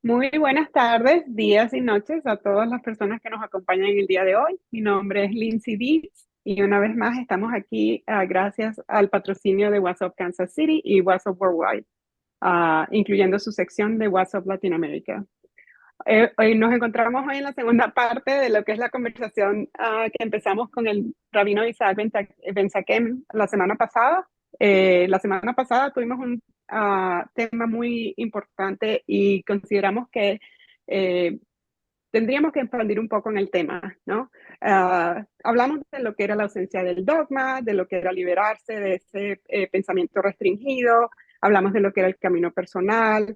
Muy buenas tardes, días y noches a todas las personas que nos acompañan el día de hoy. Mi nombre es Lindsay Deeds y una vez más estamos aquí gracias al patrocinio de WhatsApp Kansas City y WhatsApp Worldwide, incluyendo su sección de WhatsApp Latinoamérica. Hoy nos encontramos hoy en la segunda parte de lo que es la conversación que empezamos con el rabino Isaac Ben-Zakem la semana pasada. La semana pasada tuvimos un tema muy importante y consideramos que eh, tendríamos que expandir un poco en el tema, ¿no? Hablamos de lo que era la ausencia del dogma, de lo que era liberarse de ese pensamiento restringido, hablamos de lo que era el camino personal,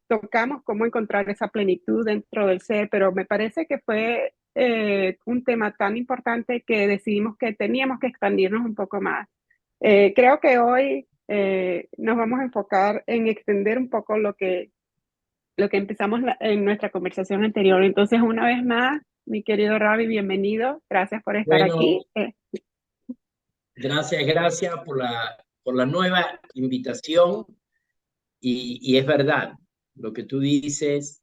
tocamos cómo encontrar esa plenitud dentro del ser, pero me parece que fue un tema tan importante que decidimos que teníamos que expandirnos un poco más. Creo que hoy nos vamos a enfocar en extender un poco lo que empezamos en nuestra conversación anterior. Entonces, una vez más, mi querido Ravi, bienvenido. Gracias por estar Bueno, aquí. gracias por la nueva invitación y es verdad lo que tú dices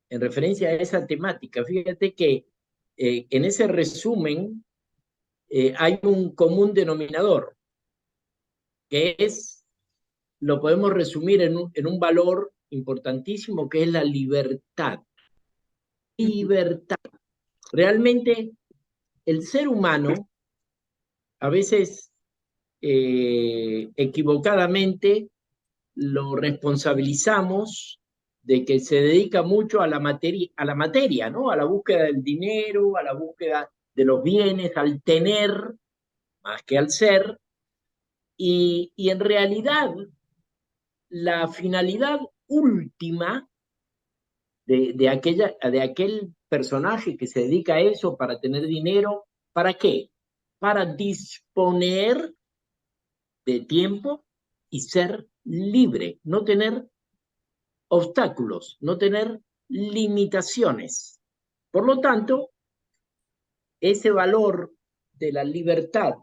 en referencia a esa temática. Fíjate que en ese resumen hay un común denominador que lo podemos resumir en un valor importantísimo que es la libertad. Ujú. Libertad. Realmente el ser humano a veces equivocadamente lo responsabilizamos de que se dedica mucho a la materia, ¿no? A la búsqueda del dinero, a la búsqueda de los bienes, al tener más que al ser. Y en realidad, la finalidad última de aquel personaje que se dedica a eso para tener dinero, ¿para qué? Para disponer de tiempo y ser libre, no tener obstáculos, no tener limitaciones. Por lo tanto, ese valor de la libertad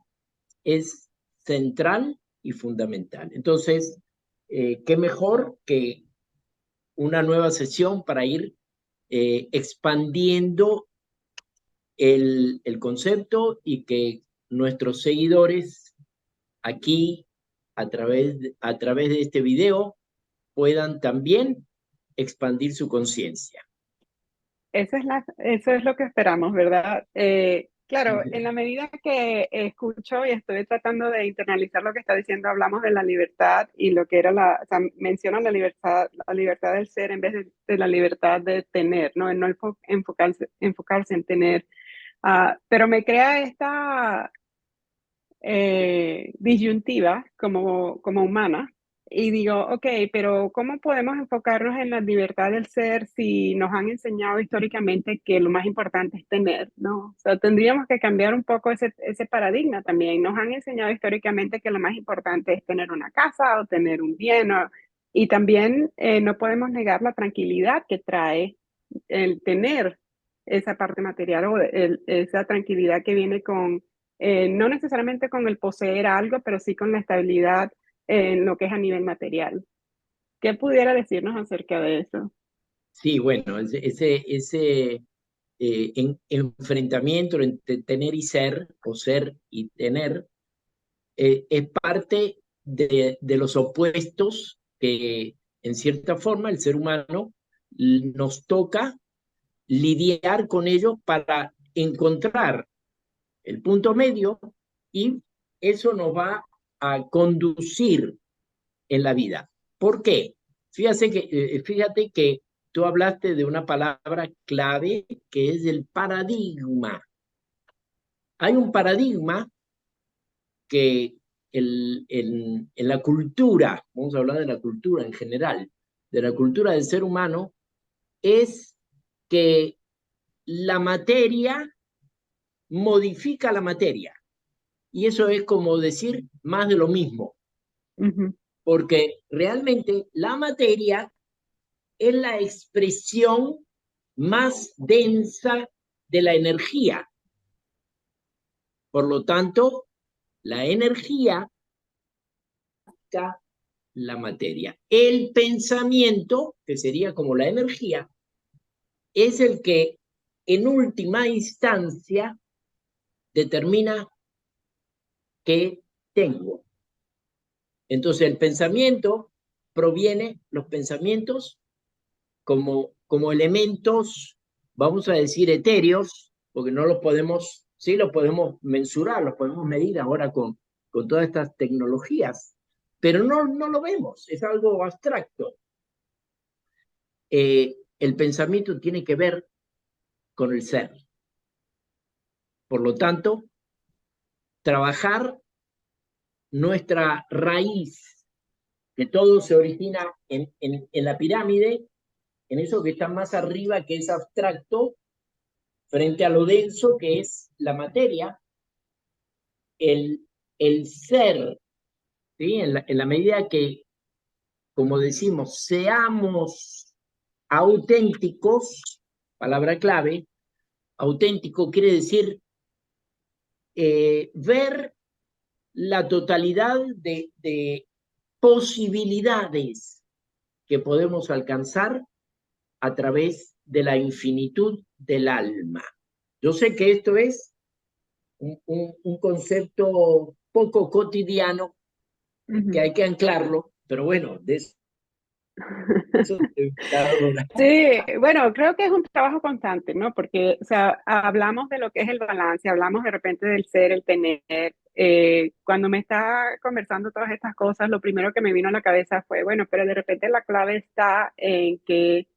es central y fundamental. Entonces, qué mejor que una nueva sesión para ir expandiendo el concepto y que nuestros seguidores aquí a través de este video puedan también expandir su conciencia. Eso es lo que esperamos, ¿verdad? Claro, en la medida que escucho y estoy tratando de internalizar lo que está diciendo, hablamos de la libertad y lo que era o sea, mencionan la libertad del ser en vez de la libertad de tener, ¿no? En no enfocarse en tener. Pero me crea esta disyuntiva como humana y digo, ok, pero ¿cómo podemos enfocarnos en la libertad del ser si nos han enseñado históricamente que lo más importante es tener, ¿no? O sea, tendríamos que cambiar un poco ese paradigma también. Nos han enseñado históricamente que lo más importante es tener una casa o tener un bien, y también no podemos negar la tranquilidad que trae el tener esa parte material o esa tranquilidad que viene con no necesariamente con el poseer algo, pero sí con la estabilidad en lo que es a nivel material. ¿Qué pudiera decirnos acerca de eso? Sí, bueno, ese enfrentamiento entre tener y ser, o ser y tener, es parte de los opuestos que, en cierta forma, el ser humano nos toca lidiar con ello para encontrar el punto medio y eso nos va a conducir en la vida. ¿Por qué? Fíjate que tú hablaste de una palabra clave que es el paradigma. Hay un paradigma que en la cultura, vamos a hablar de la cultura en general, de la cultura del ser humano, es que la materia modifica la materia. Y eso es como decir más de lo mismo, Ujú. porque realmente la materia es la expresión más densa de la energía. Por lo tanto, la energía la materia. El pensamiento, que sería como la energía, es el que en última instancia determina qué tengo. Entonces el pensamiento proviene, los pensamientos como elementos, vamos a decir, etéreos, porque no los podemos, sí los podemos mensurar, los podemos medir ahora con todas estas tecnologías, pero no lo vemos, es algo abstracto. El pensamiento tiene que ver con el ser. Por lo tanto, trabajar nuestra raíz, que todo se origina en la pirámide, en eso que está más arriba, que es abstracto, frente a lo denso, que es la materia, el, el ser, ¿sí? En la medida que, como decimos, seamos auténticos, palabra clave, auténtico quiere decir ver la totalidad de posibilidades que podemos alcanzar a través de la infinitud del alma. Yo sé que esto es un concepto poco cotidiano, que hay que anclarlo, pero bueno, de eso Sí, bueno, creo que es un trabajo constante, ¿no? Porque, o sea, hablamos de lo que es el balance, hablamos de repente del ser, el tener. Cuando me está conversando todas estas cosas, lo primero que me vino a la cabeza fue, bueno, pero de repente la clave está en que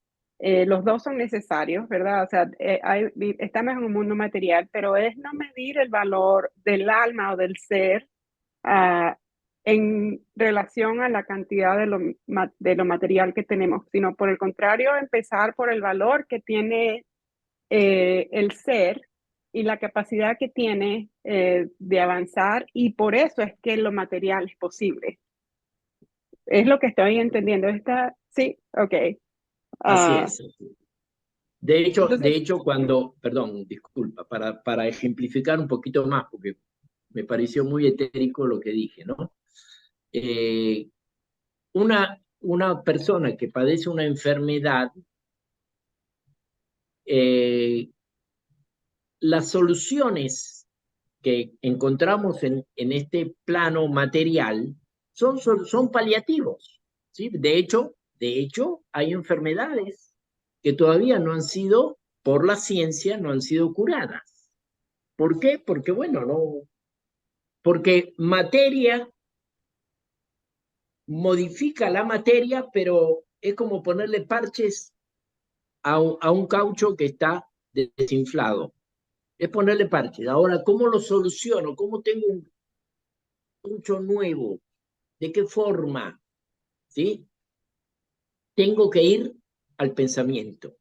los dos son necesarios, ¿verdad? O sea, estamos en un mundo material, pero es no medir el valor del alma o del ser ah, en relación a la cantidad de lo material que tenemos, sino por el contrario, empezar por el valor que tiene el ser y la capacidad que tiene de avanzar, y por eso es que lo material es posible. Es lo que estoy entendiendo. Sí, ok. así Ah, es. entonces, De hecho, perdón, disculpa, para ejemplificar un poquito más, porque me pareció muy etérico lo que dije, ¿no? Eh, una persona que padece una enfermedad, eh, las soluciones que encontramos en este plano material son paliativos, ¿sí? De hecho, hay enfermedades que todavía no han sido, por la ciencia, no han sido curadas. ¿Por qué? Porque, bueno, no, porque materia modifica la materia, pero es como ponerle parches a un caucho que está desinflado. Es ponerle parches. Ahora, ¿cómo lo soluciono? ¿Cómo tengo un caucho nuevo? ¿De qué forma? ¿Sí? Tengo que ir al pensamiento.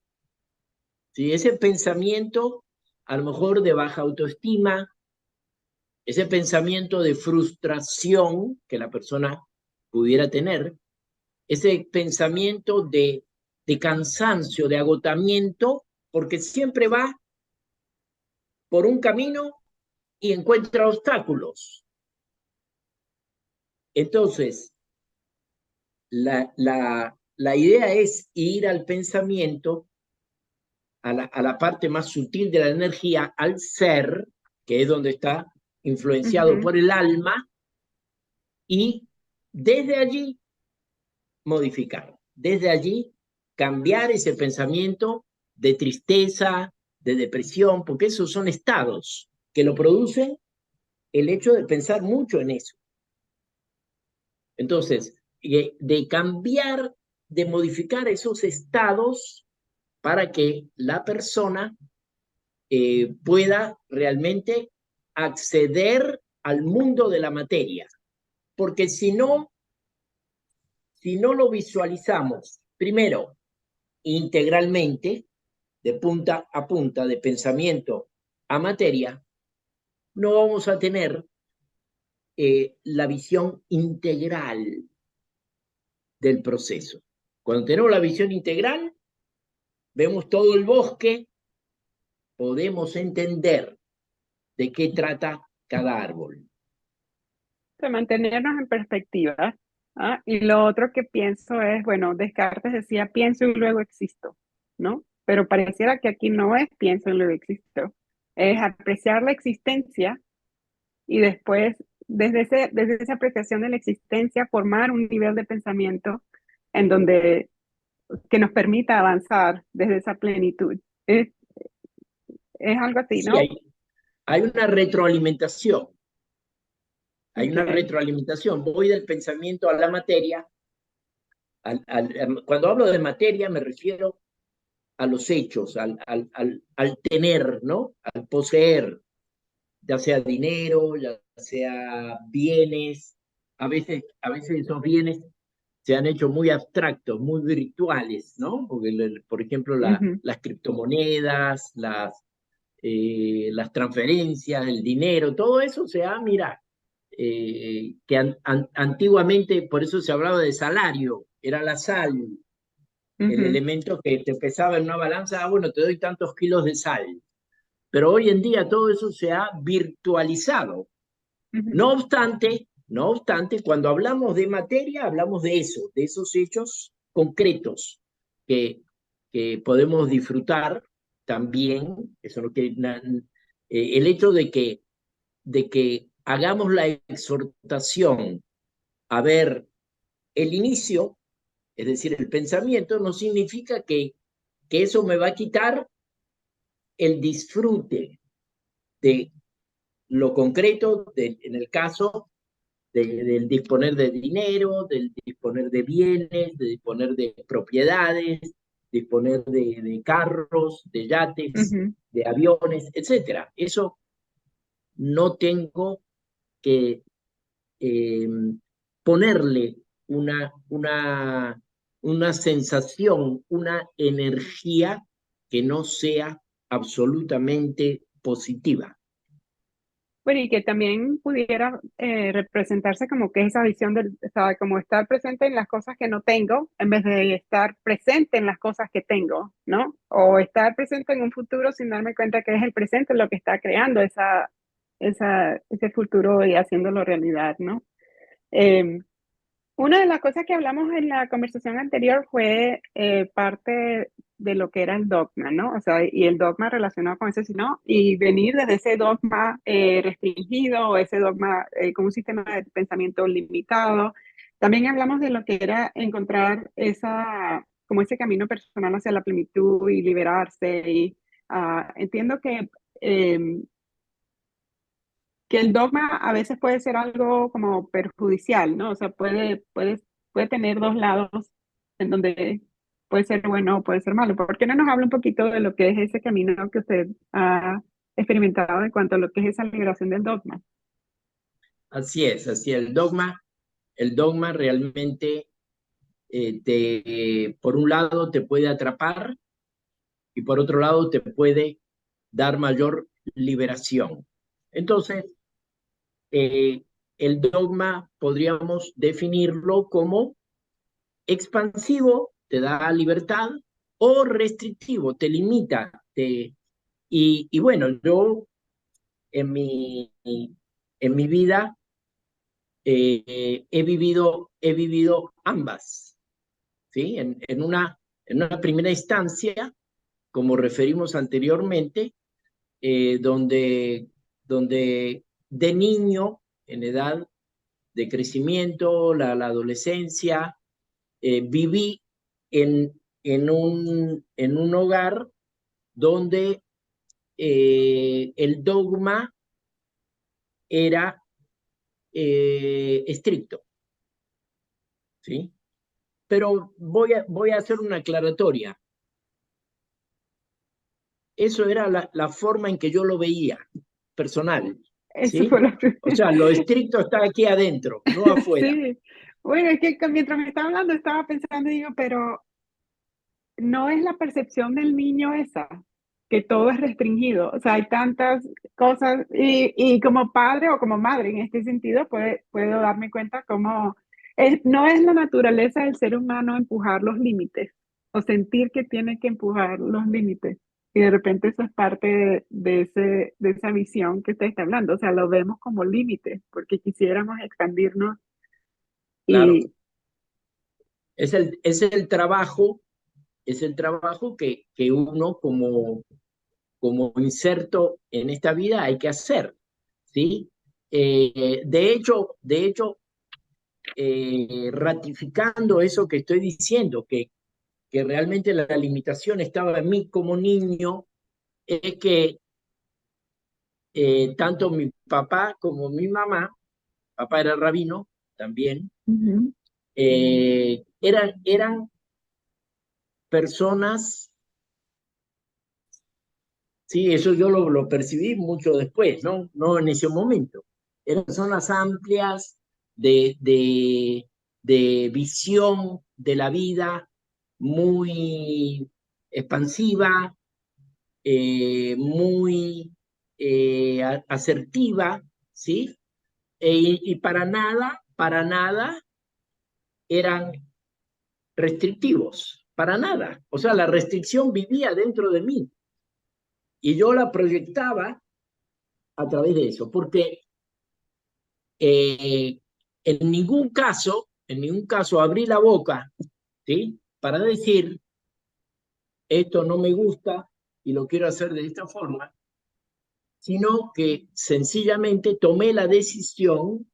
¿Sí? Ese pensamiento, a lo mejor de baja autoestima, ese pensamiento de frustración que la persona pudiera tener, ese pensamiento de cansancio, de agotamiento, porque siempre va por un camino y encuentra obstáculos. Entonces, la idea es ir al pensamiento, a la parte más sutil de la energía, al ser, que es donde está influenciado ujú. por el alma, y desde allí modificar, desde allí cambiar ese pensamiento de tristeza, de depresión, porque esos son estados que lo producen el hecho de pensar mucho en eso. Entonces, de cambiar, de modificar esos estados para que la persona pueda realmente acceder al mundo de la materia. Porque si no lo visualizamos, primero, integralmente, de punta a punta, de pensamiento a materia, no vamos a tener la visión integral del proceso. Cuando tenemos la visión integral, vemos todo el bosque, podemos entender de qué trata cada árbol. De mantenernos en perspectiva. Y lo otro que pienso es, bueno, Descartes decía, pienso y luego existo, ¿no? Pero pareciera que aquí no es pienso y luego existo, es apreciar la existencia y después, desde esa apreciación de la existencia, formar un nivel de pensamiento en donde que nos permita avanzar desde esa plenitud. Es algo así, Sí, ¿no? hay una retroalimentación, hay una Okay. retroalimentación. Voy del pensamiento a la materia. Cuando hablo de materia me refiero a los hechos, al tener, ¿no? Al poseer, ya sea dinero, ya sea bienes. A veces esos bienes se han hecho muy abstractos, muy virtuales, ¿no? Porque, por ejemplo, Ujú, las criptomonedas, las transferencias, el dinero, todo eso se ha, mira, que antiguamente, por eso se hablaba de salario, era la sal, el ujú, elemento que te pesaba en una balanza, bueno, te doy tantos kilos de sal. Pero hoy en día todo eso se ha virtualizado. ujú. No obstante, cuando hablamos de materia, hablamos de eso, de esos hechos concretos que, que podemos disfrutar también. Eso no que, el hecho de que hagamos la exhortación a ver el inicio, es decir, el pensamiento, no significa que eso me va a quitar el disfrute de lo concreto, en el caso del disponer de dinero, del disponer de bienes, de disponer de propiedades, disponer de carros, de yates, Ujú. de aviones, etcétera. Eso no tengo que eh, ponerle una sensación, una energía que no sea absolutamente positiva. Bueno, y que también pudiera representarse como que esa visión del, o sea, como estar presente en las cosas que no tengo, en vez de estar presente en las cosas que tengo, ¿no? O estar presente en un futuro sin darme cuenta que es el presente lo que está creando ese futuro y haciéndolo realidad, ¿no? Eh, una de las cosas que hablamos en la conversación anterior fue parte de lo que era el dogma, ¿no? O sea, y el dogma relacionado con eso, sino, y venir desde ese dogma restringido o ese dogma con un sistema de pensamiento limitado. También hablamos de lo que era encontrar como ese camino personal hacia la plenitud y liberarse. Y entiendo eh, que el dogma a veces puede ser algo como perjudicial, ¿no? O sea, puede tener dos lados en donde puede ser bueno o puede ser malo. ¿Por qué no nos habla un poquito de lo que es ese camino que usted ha experimentado en cuanto a lo que es esa liberación del dogma? Así es, el dogma realmente por un lado te puede atrapar y por otro lado te puede dar mayor liberación. Entonces, eh, el dogma podríamos definirlo como expansivo, te da libertad, o restrictivo, te limita. Y bueno, yo en mi vida he vivido ambas, ¿sí? En una primera instancia, como referimos anteriormente, donde de niño, en edad de crecimiento, la adolescencia, viví en un hogar donde el dogma era estricto, ¿sí? Pero voy a hacer una aclaratoria. Eso era la forma en que yo lo veía, personal, Eso fue ¿sí? lo O primero. sea, lo estricto está aquí adentro, no afuera. Sí. Bueno, es que mientras me estaba hablando estaba pensando y digo, pero no es la percepción del niño esa, que todo es restringido. O sea, hay tantas cosas y como padre o como madre en este sentido puedo darme cuenta cómo no es la naturaleza del ser humano empujar los límites o sentir que tiene que empujar los límites. Y de repente eso es parte de esa visión que usted está hablando. O sea, lo vemos como límites porque quisiéramos expandirnos Claro, es el trabajo que uno como inserto en esta vida hay que hacer, ¿sí? Ratificando eso que estoy diciendo, que realmente la limitación estaba en mí como niño, es que tanto mi papá como mi mamá, papá era rabino también, Ujú, eran personas, sí, eso yo lo percibí mucho después, ¿no? No en ese momento. Eran personas amplias de visión de la vida, muy expansiva, muy asertiva, ¿sí? Y para nada eran restrictivos, para nada. O sea, la restricción vivía dentro de mí y yo la proyectaba a través de eso, porque eh, en ningún caso abrí la boca, ¿sí? Para decir, esto no me gusta y lo quiero hacer de esta forma, sino que sencillamente tomé la decisión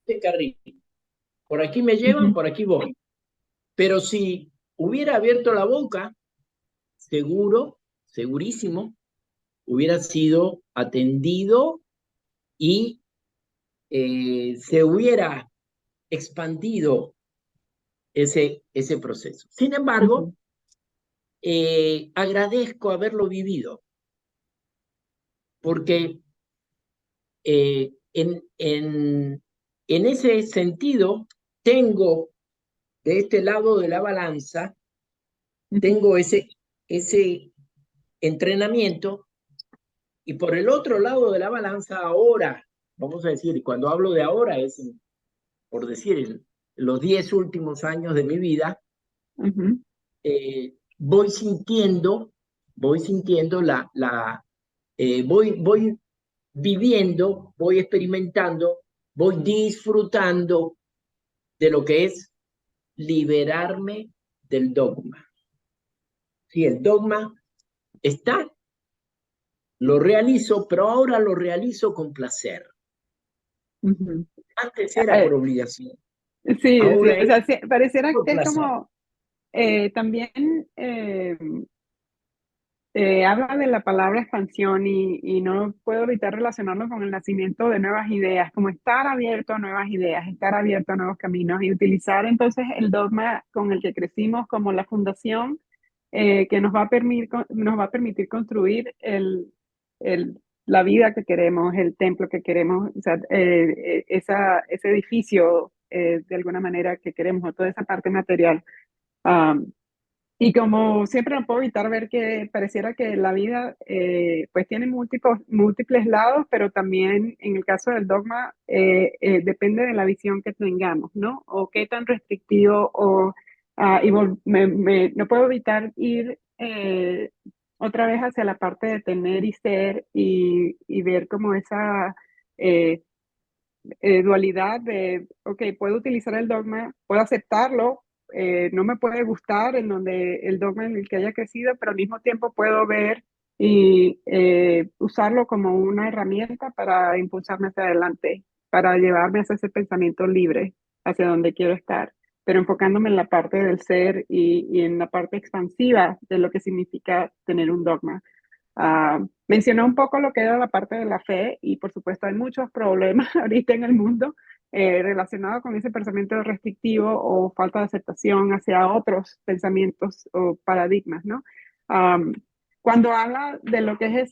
de carril. Por aquí me llevan, ujú, por aquí voy. Pero si hubiera abierto la boca, seguro, segurísimo, hubiera sido atendido y se hubiera expandido ese proceso. Sin embargo, ujú, agradezco haberlo vivido, porque eh, en, en, en ese sentido tengo de este lado de la balanza, ujú, tengo ese entrenamiento y por el otro lado de la balanza ahora, vamos a decir, y cuando hablo de ahora es, por decir, los 10 últimos años de mi vida, ujú, eh, voy sintiendo, voy sintiendo voy viviendo, voy experimentando, voy disfrutando de lo que es liberarme del dogma. Si el dogma está, lo realizo, pero ahora lo realizo con placer. ujú. Antes era por Eh, obligación, sí, sí, ahora o es sea, sí, pareciera por que es placer. como también habla de la palabra expansión y no puedo evitar relacionarlo con el nacimiento de nuevas ideas, como estar abierto a nuevas ideas, estar abierto a nuevos caminos y utilizar entonces el dogma con el que crecimos como la fundación que nos va a permitir construir la vida que queremos, el templo que queremos, o sea, ese edificio de alguna manera que queremos, o toda esa parte material. Y como siempre no puedo evitar ver que pareciera que la vida pues tiene múltiples lados, pero también en el caso del dogma depende de la visión que tengamos, ¿no? O qué tan restrictivo no puedo evitar ir otra vez hacia la parte de tener y ser y ver como esa eh, dualidad de, ok, puedo utilizar el dogma, puedo aceptarlo, no me puede gustar en donde el dogma en el que haya crecido, pero al mismo tiempo puedo ver y usarlo como una herramienta para impulsarme hacia adelante, para llevarme hacia ese pensamiento libre, hacia donde quiero estar, pero enfocándome en la parte del ser y en la parte expansiva de lo que significa tener un dogma. Mencionó un poco lo que era la parte de la fe y por supuesto hay muchos problemas ahorita en el mundo relacionados con ese pensamiento restrictivo o falta de aceptación hacia otros pensamientos o paradigmas, ¿no? Um, Cuando habla de lo que es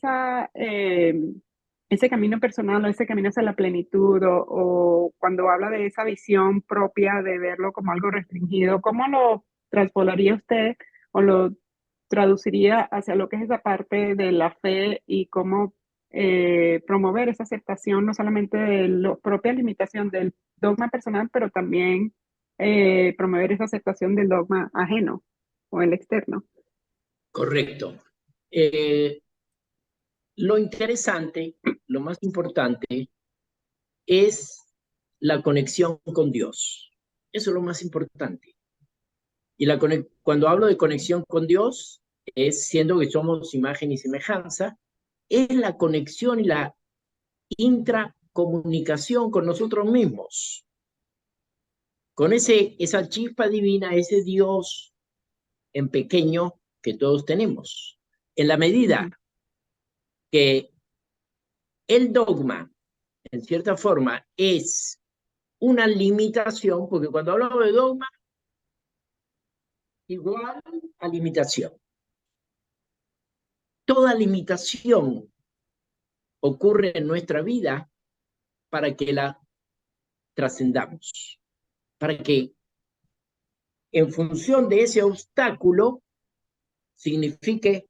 ese camino personal o ese camino hacia la plenitud o cuando habla de esa visión propia de verlo como algo restringido, ¿cómo lo transpolaría usted o lo traduciría hacia lo que es esa parte de la fe y cómo promover esa aceptación no solamente de la propia limitación del dogma personal, pero también promover esa aceptación del dogma ajeno o el externo? Correcto. Eh, lo interesante, lo más importante, es la conexión con Dios. Eso es lo más importante. Y cuando hablo de conexión con Dios, es siendo que somos imagen y semejanza, es la conexión y la intracomunicación con nosotros mismos, con esa chispa divina, ese Dios en pequeño que todos tenemos. En la medida Ujú, que el dogma, en cierta forma, es una limitación, porque cuando hablamos de dogma, igual a limitación. Toda limitación ocurre en nuestra vida para que la trascendamos, para que en función de ese obstáculo signifique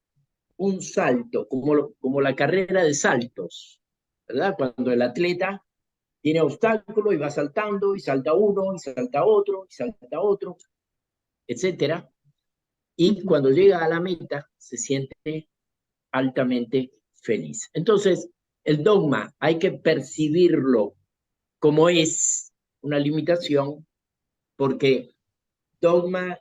un salto, como la carrera de saltos, ¿verdad? Cuando el atleta tiene obstáculos y va saltando, y salta uno, y salta otro, y salta otro, etcétera. Y ujú. cuando llega a la meta, se siente altamente feliz. Entonces, el dogma hay que percibirlo como es una limitación, porque dogma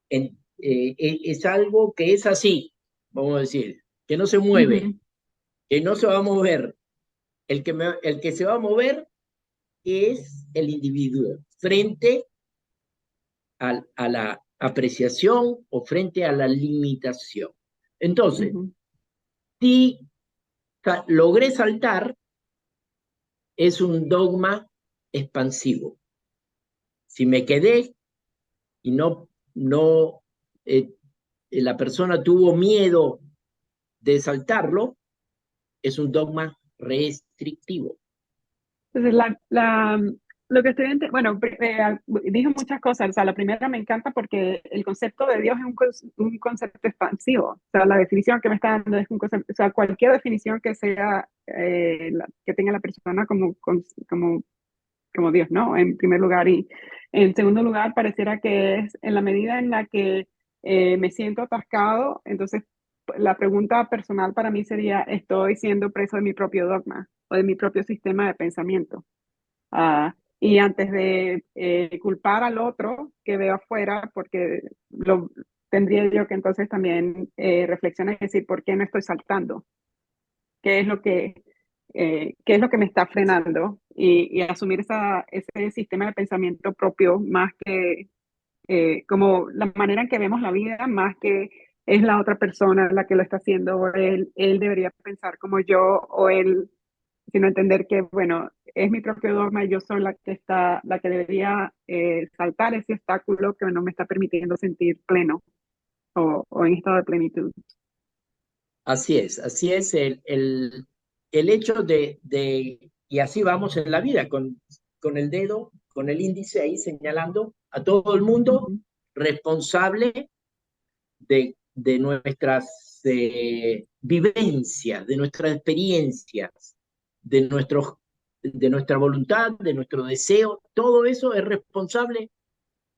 es algo que es así, vamos a decir, que no se mueve, Ujú. que no se va a mover. El que se va a mover es el individuo frente a la apreciación o frente a la limitación. Entonces, Ujú. si logré saltar, es un dogma expansivo. Si me quedé y eh, la persona tuvo miedo de saltarlo, es un dogma restrictivo. Entonces, lo que estoy bueno, dijo muchas cosas. O sea, la primera me encanta porque el concepto de Dios es un concepto expansivo. O sea, la definición que me está dando es un concepto, o sea, cualquier definición que sea, que tenga la persona como Dios, ¿no? En primer lugar. Y en segundo lugar, pareciera que es en la medida en la que me siento atascado, entonces la pregunta personal para mí sería, ¿estoy siendo preso de mi propio dogma o de mi propio sistema de pensamiento? Y antes de culpar al otro que veo afuera, porque tendría yo que entonces también reflexionar y decir, ¿por qué no estoy saltando? ¿Qué es lo qué es lo que me está frenando? Y asumir ese sistema de pensamiento propio más que como la manera en que vemos la vida, más que es la otra persona la que lo está haciendo, o él debería pensar como yo, o él, sino entender que, bueno, es mi propio dogma y yo soy la que debería saltar ese obstáculo que no me está permitiendo sentir pleno o en estado de plenitud. Así es el hecho y así vamos en la vida, con el dedo, con el índice ahí señalando a todo el mundo Ujú, responsable de nuestras vivencias, de nuestras experiencias, de nuestra voluntad, de nuestro deseo, todo eso es responsable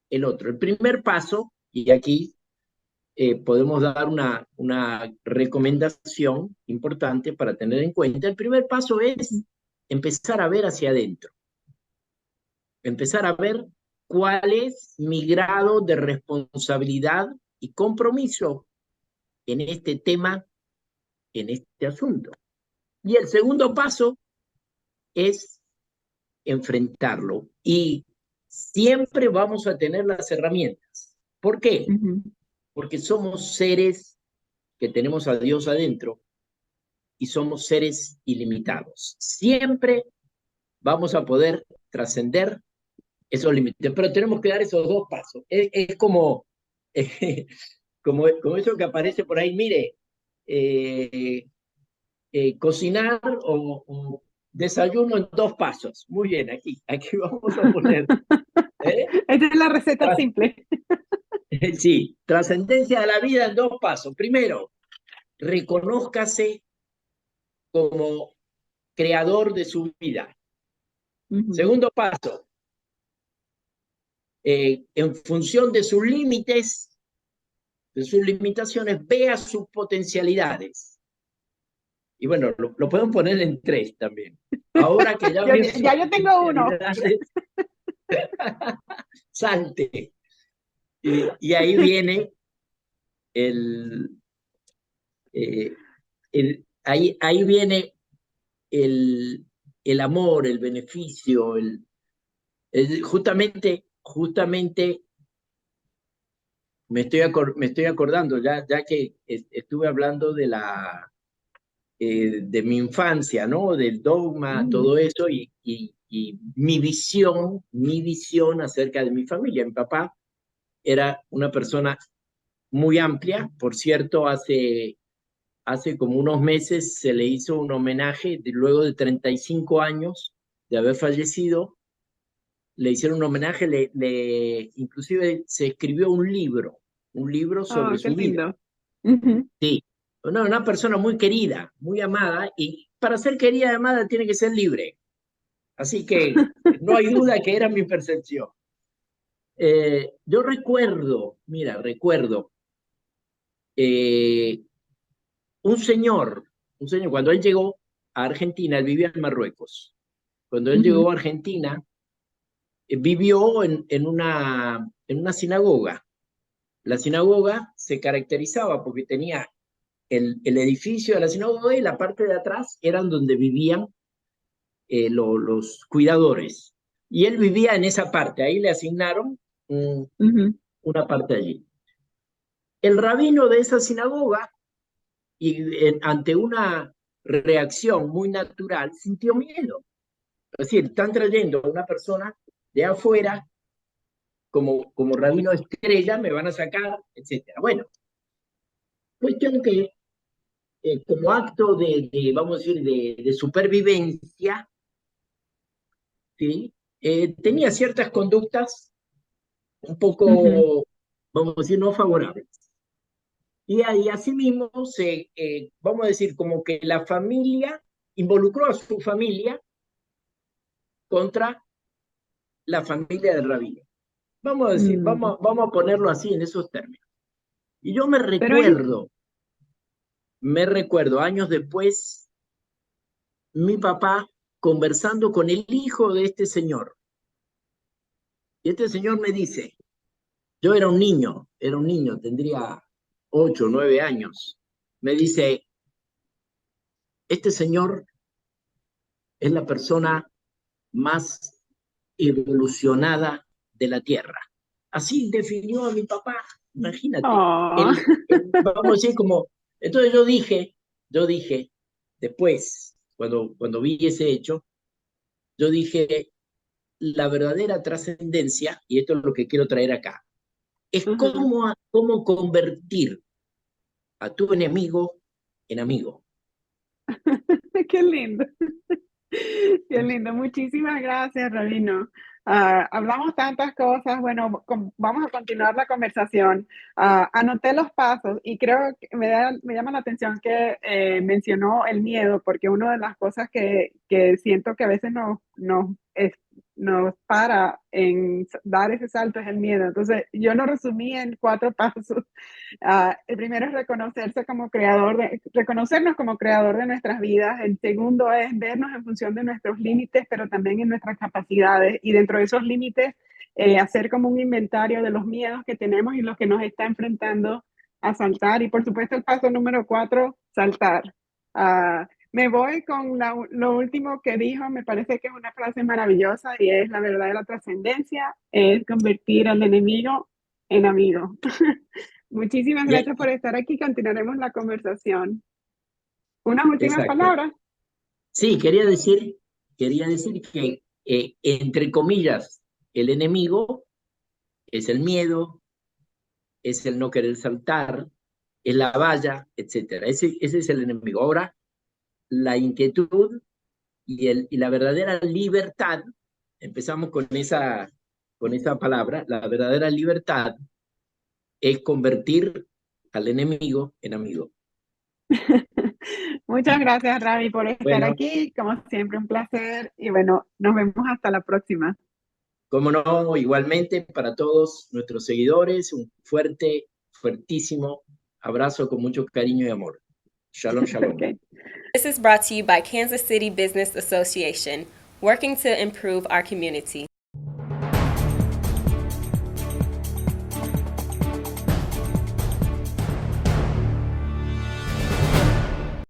el otro. El primer paso, y aquí podemos dar una recomendación importante para tener en cuenta. El primer paso ujú. es empezar a ver hacia adentro, empezar a ver cuál es mi grado de responsabilidad y compromiso en este tema, en este asunto. Y el segundo paso es enfrentarlo. Y siempre vamos a tener las herramientas. ¿Por qué? Ujú. Porque somos seres que tenemos a Dios adentro y somos seres ilimitados. Siempre vamos a poder trascender esos límites, pero tenemos que dar esos dos pasos. Es como, eh, como eso que aparece por ahí, mire, eh, cocinar o desayuno en dos pasos. Muy bien, aquí vamos a poner. ¿eh? Esta es la receta simple. Sí, trascendencia de la vida en dos pasos. Primero, reconózcase como creador de su vida. Ujú. Segundo paso, en función de sus límites, de sus limitaciones, vea sus potencialidades. Y bueno, lo podemos poner en tres también. Ahora que ya veo sus Ya yo tengo uno. potencialidades, Salte. Y ahí viene el, ahí viene el amor, el beneficio, justamente me estoy acordando, ya que estuve hablando de mi infancia, ¿no? Del dogma, Ujú. todo eso, y mi visión acerca de mi familia. Mi papá era una persona muy amplia, por cierto, hace como unos meses se le hizo un homenaje, luego de 35 años de haber fallecido, le hicieron un homenaje, inclusive se escribió un libro Oh, sobre qué su vida. lindo. Ujú. Sí, una persona muy querida, muy amada, y para ser querida y amada tiene que ser libre. Así que no hay duda que era mi percepción. Yo recuerdo, eh, un señor, cuando él llegó a Argentina, él vivía en Marruecos. Cuando él Ujú. llegó a Argentina, vivió en una sinagoga. La sinagoga se caracterizaba porque tenía el edificio de la sinagoga y la parte de atrás eran donde vivían los cuidadores. Y él vivía en esa parte, ahí le asignaron Ujú. una parte allí. El rabino de esa sinagoga, ante una reacción muy natural, sintió miedo. Es decir, están trayendo a una persona de afuera como rabino estrella, me van a sacar, etcétera. Bueno, cuestión que como acto vamos a decir, de supervivencia, ¿sí? Tenía ciertas conductas un Ujú. poco, vamos a decir, no favorables. Y ahí asimismo vamos a decir, como que la familia involucró a su familia contra la familia del rabino. Vamos a decir, Mm. vamos a ponerlo así en esos términos. Y yo Pero es, me recuerdo años después, mi papá conversando con el hijo de este señor. Y este señor me dice, yo era un niño, tendría 8 o 9 años. Me dice, este señor es la persona más evolucionada de la Tierra. Así definió a mi papá, imagínate. oh. Vamos a decir como, entonces yo dije, después, cuando vi ese hecho, yo dije, la verdadera trascendencia, y esto es lo que quiero traer acá, es Ajá. cómo convertir a tu enemigo en amigo. Qué lindo. Qué lindo, muchísimas gracias, Rabino. Hablamos tantas cosas, bueno, vamos a continuar la conversación. Anoté los pasos y creo que me llama la atención que mencionó el miedo, porque una de las cosas que siento que a veces nos para en dar ese salto es el miedo. Entonces, yo lo resumí en 4 pasos. El primero es reconocernos como creador de nuestras vidas. El segundo es vernos en función de nuestros límites, pero también en nuestras capacidades. Y dentro de esos límites, hacer como un inventario de los miedos que tenemos y los que nos está enfrentando a saltar. Y por supuesto, el paso número 4, saltar. Me voy con lo último que dijo, me parece que es una frase maravillosa y es la verdadera trascendencia, es convertir al enemigo en amigo. Muchísimas gracias por estar aquí. Continuaremos la conversación. Unas últimas Exacto. palabras. Sí, quería decir que, entre comillas, el enemigo es el miedo, es el no querer saltar, es la valla, etcétera. Ese es el enemigo. Ahora, la inquietud y la verdadera libertad, empezamos con esa palabra, la verdadera libertad es convertir al enemigo en amigo. Muchas gracias, Ravi, por estar Bueno, aquí. Como siempre, un placer. Y bueno, nos vemos hasta la próxima. como no, igualmente para todos nuestros seguidores, un fuertísimo abrazo con mucho cariño y amor. Shalom, shalom. Okay. This is brought to you by Kansas City Business Association, working to improve our community.